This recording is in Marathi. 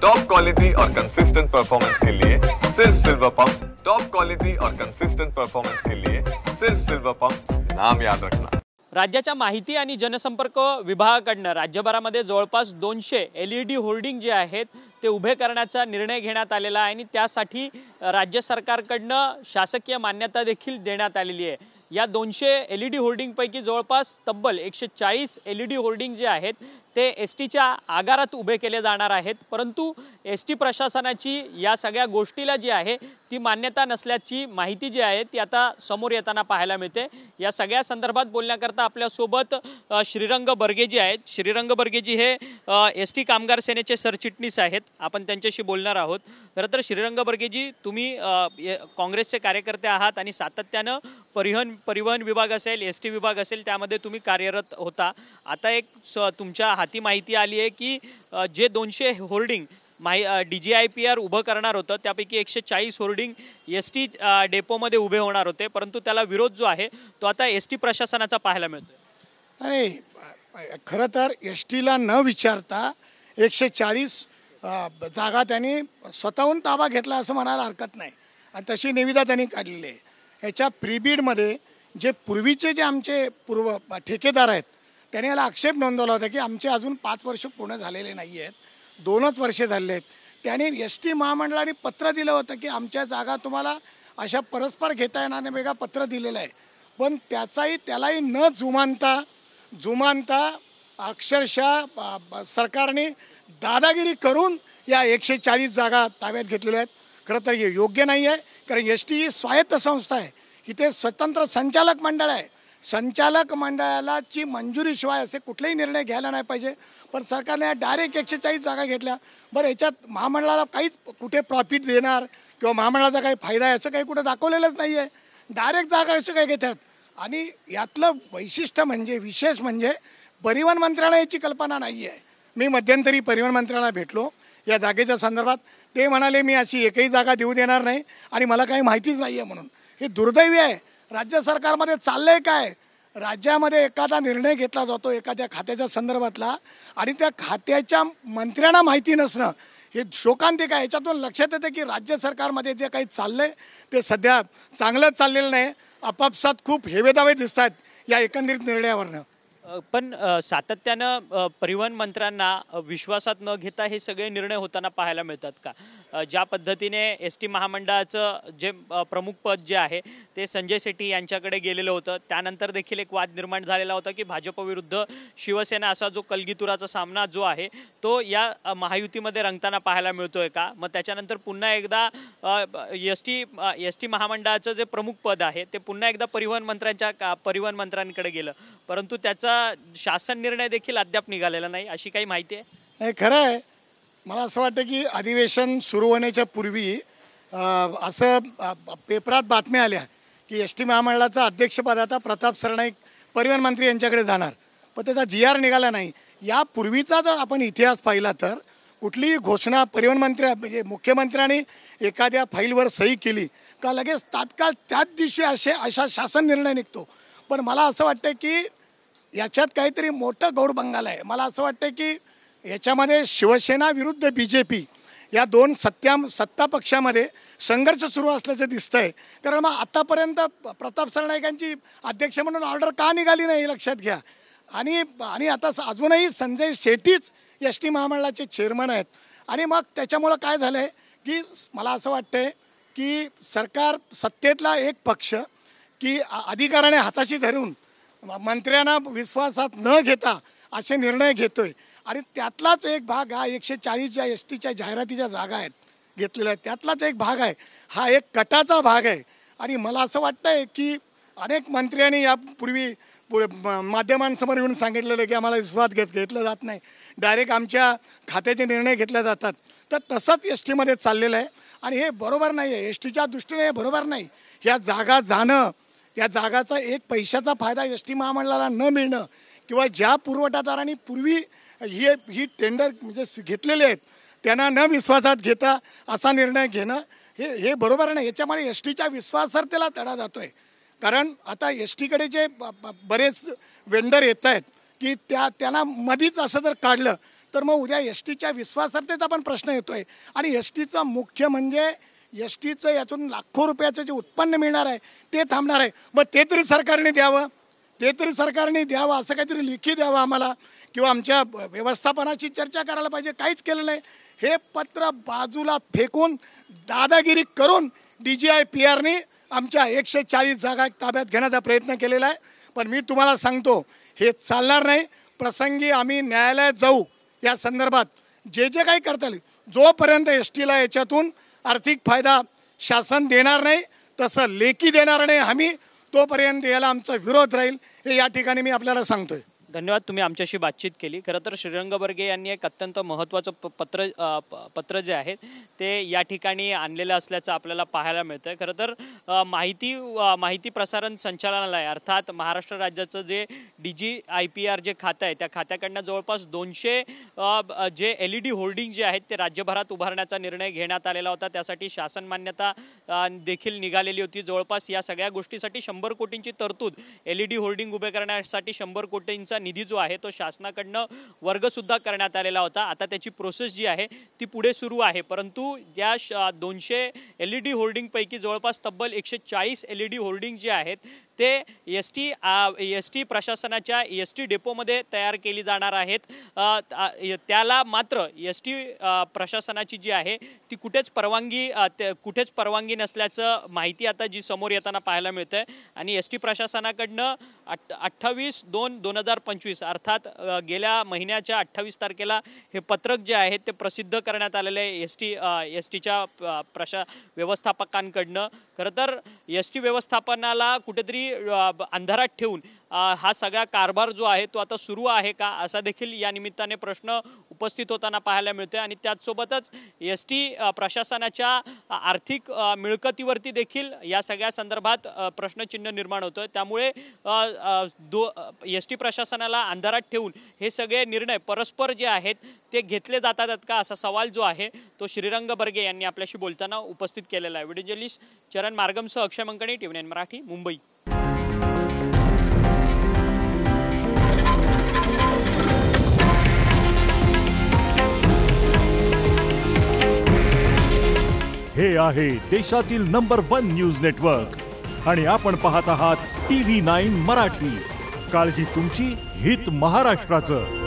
टॉप क्वालिटी और कंसिस्टेंट परफॉर्मेंस के लिए सिर्फ सिल्वर पंप। टॉप क्वालिटी और कंसिस्टेंट परफॉर्मेंस के लिए सिर्फ सिल्वर पंप, नाम याद रखना। राज्याच्या माहिती आणि जनसंपर्क विभागाकडून राज्यभरामध्ये जवळपास 200 LED होर्डिंग जे आहेत ते उभे करण्याचा निर्णय घेण्यात आलेला आहे आणि त्यासाठी राज्य सरकारकडून शासकीय मान्यता देखील देण्यात आलेली आहे। या 200 LED होर्डिंग पैकी जवळपास तब्बल 140 LED होर्डिंग जे आहेत ते एसटीच्या आगारात उभे केले जाणार आहेत, परंतु एसटी प्रशासनाची या सगळ्या गोष्टीला जी आहे ती मान्यता नसल्याची माहिती जी आहे ती आता समोर येताना पाहायला मिळते। या सगळ्या संदर्भात बोलण्याकरता आपल्या सोबत श्रीरंग बर्गेजी आहेत। श्रीरंग बर्गेजी हे एसटी कामगार सेनेचे सरचिटणीस आहेत, आपण त्यांच्याशी बोलणार आहोत। खरं तर श्रीरंग बर्गेजी, तुम्ही काँग्रेसचे कार्यकर्ते आहात आणि सातत्याने परिवहन विभाग असेल, एसटी विभाग असेल त्यामध्ये तुम्ही कार्यरत होता। आता एक तुमच्या हाती माहिती आली आहे की जे 200 होर्डिंग DGIPR उभं करणार होतं त्यापैकी 140 होर्डिंग एसटी डेपोमध्ये उभे होणार होते, परंतु त्याला विरोध जो आहे तो आता एसटी प्रशासनाचा पाहायला मिळतोय। नाही, खरं तर एसटीला न विचारता 140 जागा त्यांनी स्वतःहून ताबा घेतला असं म्हणायला हरकत नाही आणि तशी निविदा त्यांनी काढलेली आहे। ह्याच्या प्रीबीडमध्ये जे पूर्वीचे जे आमचे ठेकेदार आहेत त्यांनी याला आक्षेप नोंदवला होता की आमचे अजून 5 वर्ष पूर्ण झालेले नाही आहेत, 2च वर्षे झाले आहेत। त्यांनी एसटी महामंडळाने पत्र दिलं होतं की आमच्या जागा तुम्हाला अशा परस्पर घेता येणार नाही, वेगळा पत्र दिलेलं आहे, पण त्यालाही न जुमानता अक्षरशः सरकारने दादागिरी करून या 140 जागा ताब्यात घेतलेल्या आहेत। खरं तर हे योग्य नाही आहे, कारण एसटी ही स्वायत्त संस्था आहे, इथे स्वतंत्र संचालक मंडळ आहे। संचालक मंडळाची मंजुरीशिवाय असे कुठलेही निर्णय घ्यायला नाही पाहिजे, पण सरकारने डायरेक्ट 140 जागा घेतल्या। बरं, याच्यात महामंडळाला काहीच कुठे प्रॉफिट देणार किंवा महामंडळाचा काही फायदा आहे असं काही कुठे दाखवलेलंच नाही आहे, डायरेक्ट जागा असे काय घेतात। आणि यातलं वैशिष्ट्य म्हणजे विशेष म्हणजे परिवहन मंत्र्याला याची कल्पना नाही आहे। मी मध्यंतरी परिवहन मंत्र्याला भेटलो या जागेच्या संदर्भात, ते म्हणाले मी अशी एकही जागा देऊ देणार नाही आणि मला काही माहितीच नाही आहे म्हणून। हे दुर्दैवी आहे। राज्य सरकारमध्ये चाललंय काय, राज्यामध्ये एखादा निर्णय घेतला जातो एखाद्या खात्याच्या संदर्भातला आणि त्या खात्याच्या मंत्र्यांना माहिती नसणं हे शोकांतिक आहे। याच्यातून लक्षात येते की राज्य सरकारमध्ये जे काही चाललंय ते सध्या चांगलंच चाललेलं नाही, आपापसात खूप हेवेदावे दिसत आहेत या एकंदरीत निर्णयावरनं। पण सातत्यानं परिवहन मंत्र्यांना विश्वासात न घेता हे सगळे निर्णय होताना पाहायला मिळतात का? ज्या पद्धतीने एसटी महामंडळाचं जे प्रमुख पद जे आहे ते संजय सेठी यांच्याकडे गेलेलं होतं, त्यानंतर देखील एक वाद निर्माण झालेला होता की भाजप विरुद्ध शिवसेना असा जो कलगीतुराचा सामना जो आहे तो या महायुतीमध्ये रंगताना पाहायला मिळतोय का? मग त्याच्यानंतर पुन्हा एकदा एसटी महामंडळाचं जे प्रमुख पद आहे ते पुन्हा एकदा परिवहन मंत्र्यांकडे गेलं, परंतु त्याचा शासन निर्णय देखील अद्याप निघालेला नाही, अशी काही माहिती आहे? नाही, खरं आहे। मला असं वाटतं की अधिवेशन सुरू होण्याच्या पूर्वी असं पेपरात बातम्या आल्या की एसटी महामंडळाचं अध्यक्षपद आता प्रताप सरनाईक परिवहन मंत्री यांच्याकडे जाणार, पण त्याचा GR निघाला नाही। यापूर्वीचा जर आपण इतिहास पाहिला तर कुठलीही घोषणा परिवहन मंत्री म्हणजे मुख्यमंत्र्यांनी एखाद्या फाईलवर सही केली का लगेच तात्काळ त्याच दिवशी अशा शासन निर्णय निघतो। पण मला असं वाटतं की याच्यात काहीतरी मोठं गौडबंगाल आहे। मला असं वाटतं की याच्यामध्ये शिवसेना विरुद्ध BJP या 2 सत्ता पक्षामध्ये संघर्ष सुरू असल्याचं दिसतं आहे, कारण मग आतापर्यंत प्रताप सरनाईकांची अध्यक्ष म्हणून ऑर्डर का निघाली नाही हे लक्षात घ्या। आणि आता अजूनही संजय सेठीच एसटी महामंडळाचे चेअरमन आहेत आणि मग त्याच्यामुळं काय झालं आहे की मला असं वाटतं की सरकार सत्तेतला एक पक्ष की अधिकाराने हाताशी धरून मंत्र्यांना विश्वासात न घेता असे निर्णय घेतोय आणि त्यातलाच एक भाग हा 140 ज्या एसटीच्या जाहिरातीच्या जागा आहेत घेतलेल्या आहेत त्यातलाच एक भाग आहे, हा एक कटाचा भाग आहे। आणि मला असं वाटतंय की अनेक मंत्र्यांनी यापूर्वी माध्यमांसमोर येऊन सांगितलेलं की आम्हाला विश्वास घेतलं जात नाही, डायरेक्ट आमच्या खात्याचे निर्णय घेतले जातात, तर तसंच एसटीमध्ये चाललेलं आहे आणि हे बरोबर नाही आहे। एसटीच्या दृष्टीने हे बरोबर नाही। ह्या जागा जाणं, या जागाचा एक पैशाचा फायदा एसटी महामंडळाला न मिळणं किंवा ज्या पुरवठादारांनी पूर्वी ही टेंडर म्हणजे घेतलेले आहेत त्यांना न विश्वासात घेता असा निर्णय घेणं हे बरोबर नाही। याच्यामुळे एसटीच्या विश्वासार्हतेला तडा जातो आहे, कारण आता एसटीकडे जे बरेच वेंडर येत आहेत की त्यांना मधीच असं जर काढलं तर मग उद्या एस टीच्या विश्वासार्हतेचा पण प्रश्न येतोय. आणि एस टीचं मुख्य म्हणजे एस टीचं यातून लाखो रुपयाचं जे उत्पन्न मिळणार आहे ते थांबणार आहे. मग ते तरी सरकारने द्यावं, असं काहीतरी लेखी द्यावं आम्हाला, किंवा आमच्या व्यवस्थापनाची चर्चा करायला पाहिजे. काहीच केलं नाही. हे पत्र बाजूला फेकून दादागिरी करून DGI-PRने आमच्या 140 जागा ताब्यात घेण्याचा प्रयत्न केलेला आहे. पण मी तुम्हाला सांगतो, हे चालणार नाही. प्रसंगी आम्ही न्यायालयात जाऊ या संदर्भात, जे काही करता येईल. जोपर्यंत एस टीला याच्यातून आर्थिक फायदा शासन देणार नाही, तसं लेखी देणार नाही आम्ही, तोपर्यंत याला आमचा विरोध राहील, हे या ठिकाणी मी आपल्याला सांगतोय. धन्यवाद, तुम्ही आमच्याशी बातचीत केली. खरं तर श्रीरंग बर्गे यांनी एक अत्यंत महत्त्वाचं पत्र जे आहे ते या ठिकाणी आणलेलं असल्याचं आपल्याला पाहायला मिळतं आहे. खरं तर माहिती प्रसारण संचालनालय अर्थात महाराष्ट्र राज्याचं जे DGI-PR जे खातं आहे त्या खात्याकडनं जवळपास 200 जे LED होर्डिंग जे आहेत ते राज्यभरात उभारण्याचा निर्णय घेण्यात आलेला होता. त्यासाठी शासन मान्यता देखील निघालेली होती. जवळपास या सगळ्या गोष्टीसाठी 100 कोटींची तरतूद, LED होर्डिंग उभे करण्यासाठी 100 कोटींचा निधी जो आहे तो शासनाकडनं वर्गसुद्धा करण्यात आलेला होता. आता त्याची प्रोसेस जी आहे ती पुढे सुरू आहे. परंतु या 200 LED होर्डिंगपैकी जवळपास तब्बल 140 LED होर्डिंग जे आहेत ते एस टी प्रशासनाच्या ST डेपोमध्ये तयार केली जाणार आहेत. त्याला मात्र ST प्रशासनाची जी आहे ती कुठेच परवानगी नसल्याचं माहिती आता जी समोर येताना पाहायला मिळते. आणि ST प्रशासनाकडनं 28/2/2025 अर्थात गेल्या महिन्याच्या 28 तारखेला हे पत्रक जे आहे ते प्रसिद्ध करण्यात आलेलं आहे एस टीच्या व्यवस्थापकांकडनं. खरं तर ST व्यवस्थापनाला कुठेतरी अंधारात ठेवून हा सगळा कारभार जो आहे तो आता सुरू आहे का, असा देखील या निमित्ताने प्रश्न उपस्थित होताना पाहायला मिळतोय. आणि त्याचसोबतच ST प्रशासनाच्या आर्थिक मिळकतीवरती देखील या सगळ्या संदर्भात प्रश्नचिन्ह निर्माण होतं. त्यामुळे ST प्रशासनाला अंधारात ठेवून हे सगळे निर्णय परस्पर जे आहेत ते घेतले जातात का, असा सवाल जो आहे तो श्रीरंग बर्गे यांनी आपल्याशी बोलताना उपस्थित केलेला आहे. व्हिडिओ जर्नलिस्ट चरण मार्गमसह अक्षय मंकणी, TV9 मराठी, मुंबई. हे आहे देशातील नंबर 1 न्यूज नेटवर्क आणि आपण पाहत आहात TV9 मराठी. काळजी तुमची, हित महाराष्ट्राचं.